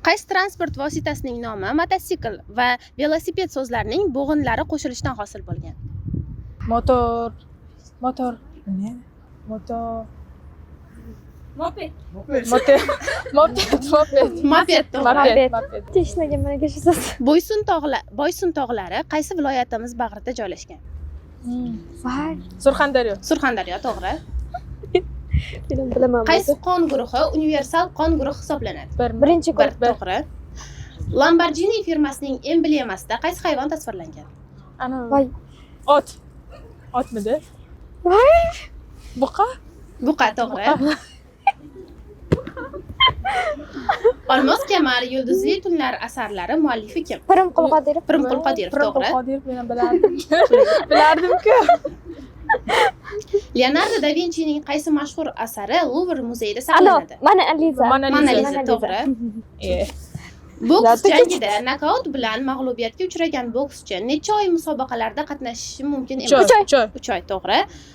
Qaysi transport vositasining nomi mototsikl va velosiped so'zlarining bo'g'inlari qo'shilishidan hosil bo'lgan? Motor. Ne? Motor. Moped. Moped. Moped to'g'ri. Moped. Teshnaga mana shu so'z. Boysun tog'lari qaysi viloyatimiz bag'rida joylashgan? Voy, Surxondaryo. Surxondaryo to'g'ri. men bilaman. Qaysi qon guruhi universal qon guruhi hisoblanadi? Birinchi Bir guruh. to'g'ri. Lamborghini firmasining emblemasida qaysi hayvon tasvirlangan? Ana. Voy. Ot. Otmidi? Voy, Buqa? Buqa to'g'ri. Olmos kamar yulduzli tunlar asarlari muallifi kim? Pirimqul Qodirov. Pirimqul Qodirov to'g'ri. Qodirov men bilardim. Bilardim-ku. Leonardo da Vincining qaysi mashhur asari Luvr muzeyida Ana, saqlanadi? mana Aliza. Mona Mona Lisa. Lisa to'g'ri. Eh. Boks Yodda jangida nokaut bilan mag'lubiyatga uchragan bokschi necha oy musobaqalarda qatnashishi mumkin emas? 3 oy. 3 oy to'g'ri.